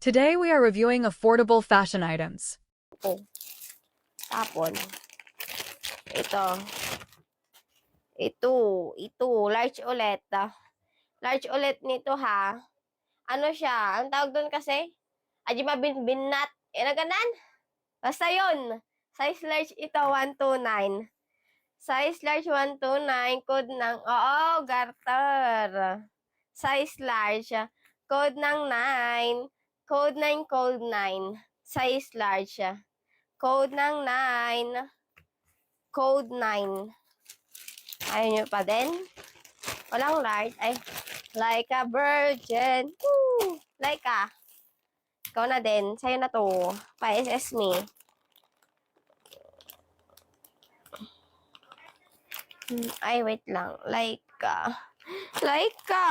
Today we are reviewing affordable fashion items. Oh, tapon. Ito. Ito. Large ulit. Large ulit nito ha. Ano siya? Ang tawag doon kasi? Ajima binat. Naganan? Basta yun. Size large ito, 129. Size large 129. Code ng, garter. Size large. Code ng 9. Code 9, code 9. Size large. Code ng 9. Code 9. Ayaw nyo pa din? Walang large. Ay, like a virgin. Woo! Like a. Ikaw na din. Sa'yo na to. Pa-SS me. Ay, wait lang. Like a. Like a.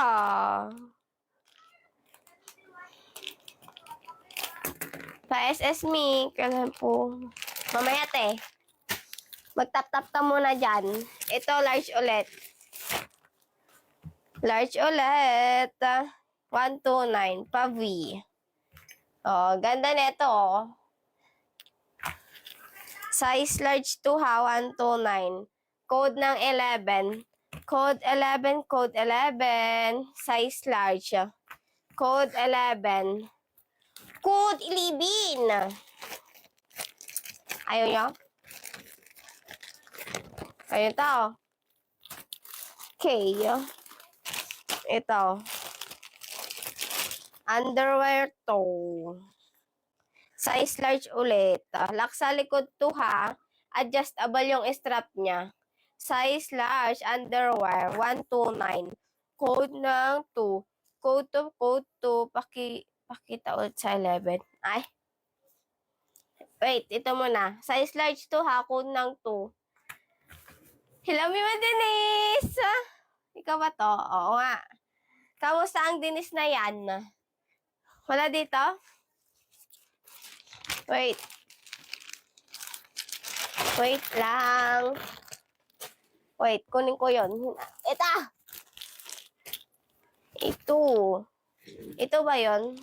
Pa-SS me. Kailan po. Mamaya te. Magtap-tap ka muna dyan. Ito, large ulit. Large ulit. 129. Pa-V. Oh, ganda nito, oh. Size large 2 ha, 129. Code ng 11. Code 11, code 11. Size large. Code 11. Code 11. Ayaw nyo? Ayun to. Okay. Ito. Underwear to. Size large ulit. Lock sa likod to ha. Adjustable yung strap niya. Size large underwear 129. Code ng 2. Code to. Pakita ulit sa 11. Ay. Wait, ito muna. Size large to ha. Code ng 2. Hello, Mima Denise! Ikaw ba to? Oo nga. Kamusta ang Denise na yan? Wala dito? Wait. Wait lang. Wait, kunin ko yun. Ito! Ito ba yun?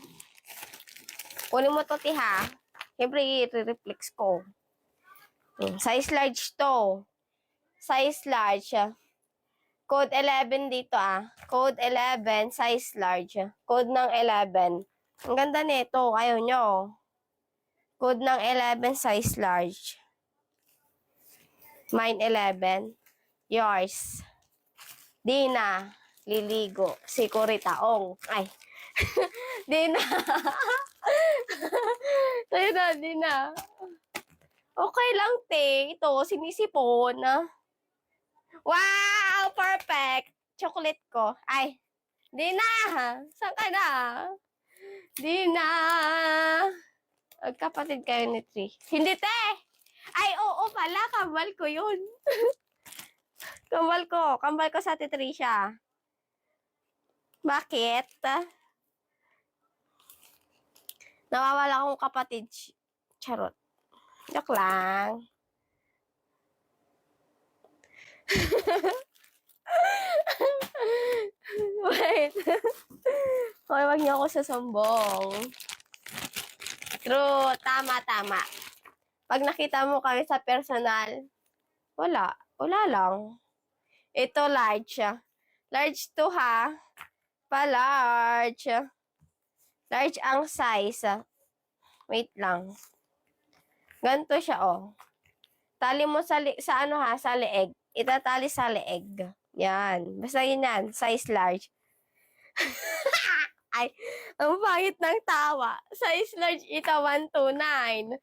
Kunin mo to, tiha. Siyempre, i-reflex ko. Size large to. Size large. Code 11 dito Code 11, size large. Code ng 11. Ang ganda nito. Ayaw nyo. Code ng 11, size large. Mine 11. Yours. Dina. Liligo. Si Kuritaong. Ay. Dina. Tayo na, Dina. Okay lang, te. Ito, sinisipon. Wow! Perfect! Chocolate ko. Ay. Dina! Saan ka na? Dina! Magkapatid kayo ni Tri. Hindi, te! Ay, oo pala. Kambal ko yun. Kambal ko sa Tricia. Bakit? Nawawala akong kapatid. Charot. Joke lang. Wait. Hoy, wag niyo ako sasumbong. True. Tama. Pag nakita mo kami sa personal, wala. Wala lang. Ito, large. Large to ha. Pa-large. Large ang size. Wait lang. Ganito siya, oh. Tali mo sa leeg. Itatali sa leeg. Yan. Basta yun yan. Size large. Ay, ang pangit ng tawa. Size large ito, 129.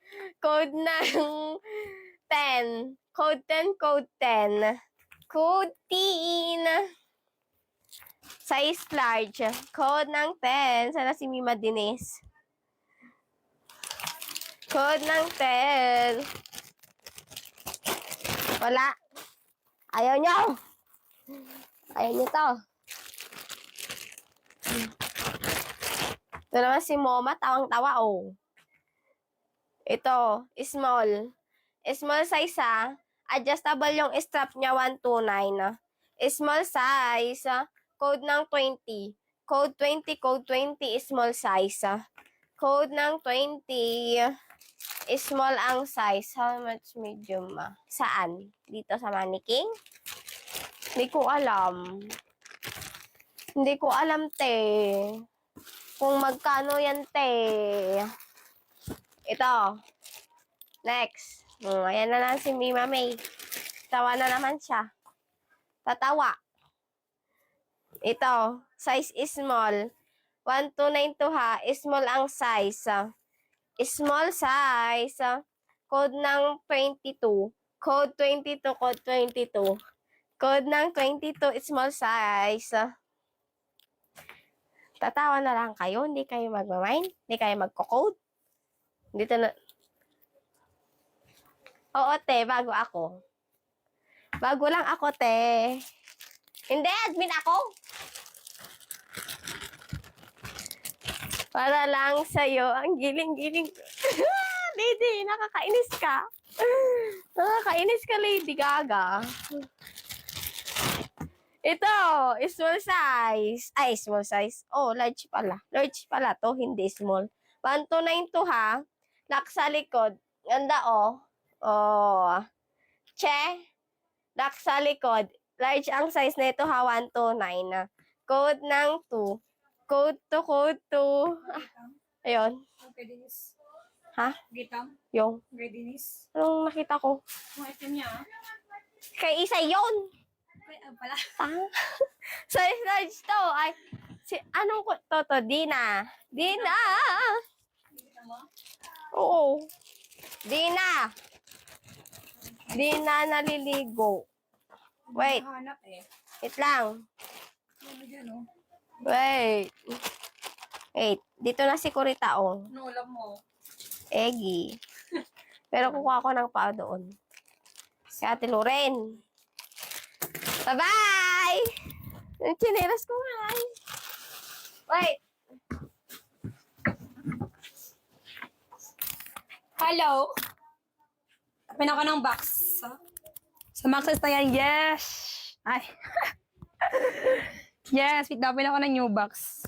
Code ng 10. Code 10, code 10. Code 10. Size large. Code ng 10. Sana si Mima Denise. Code ng 10. Wala. Ayaw nyo. Ayaw nyo to. Ito naman si Moma, tawang-tawa, oh. Ito, small. Small size, Adjustable yung strap niya, 129. Small size, code ng 20. Code 20, small size, Code ng 20. Small ang size. How much medium? Saan? Dito sa mannequin? Hindi ko alam. Hindi ko alam, te. Kung magkano yan, te. Ito. Next. Ayan na lang si Mima May. Tawa na naman siya. Tatawa. Ito. Size is small. 1292 ha. Small ang size. Small size. Code ng 22. Code 22. Code 22. Code ng 22. Small size. Tatawa na lang kayo. Hindi kayo magmamind. Hindi kayo magko-code. Dito na. Oo, te. Bago ako. Bago lang ako, te. Hindi, admin ako. Para lang sa'yo, ang giling-giling. Lady, nakakainis ka. Nakakainis ka, Lady Gaga. Ito, small size. Ay, small size. Oh, large pala. Large pala to, hindi small. 1292 ha. Lock sa likod. Ganda, oh. Oh. Che. Lock sa likod. Large ang size na ito ha, 129. Code ng 2. Code to. Ayun. Readiness. Ha? Gitam. Yung. Readiness. Anong nakita ko? Mga item niya. Kay isa yon. Ay, pala. Ah. Size large to. Ay, anong to? Dina. Dina. Kita mo? Oo. Dina. Dina naliligo. Wait. Hanap eh. Wait lang. Ano dyan, oh? Wait. Dito na si Kurita, oh. Ano ulam mo? Eggy. Pero kukuha ko ng paa doon. Si Ate Loren. Bye-bye! Yung chinelas ko nga. Wait. Hello? Tapin ako ng box. Sa Maxis na yan, yes! Ay. Yes, pitapin ako ng new box.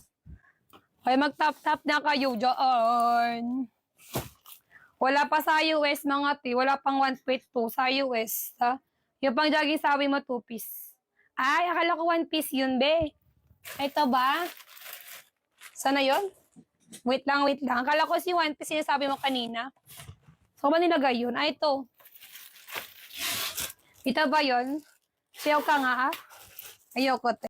Okay, mag-tap-tap na kayo dyan. Wala pa sa US, mga ti. Wala pang 1.2 sa US. Ha? Yung pang jogging sabi mo, 2-piece. Ay, akala ko 1 piece yun, be. Ito ba? Sana yun? Wait lang. Akala ko si 1 piece yung sabi mo kanina. So, ba nilagay yun? Ay, ito. Ito ba yun? Siyaw ka nga, ha? Ayoko, te.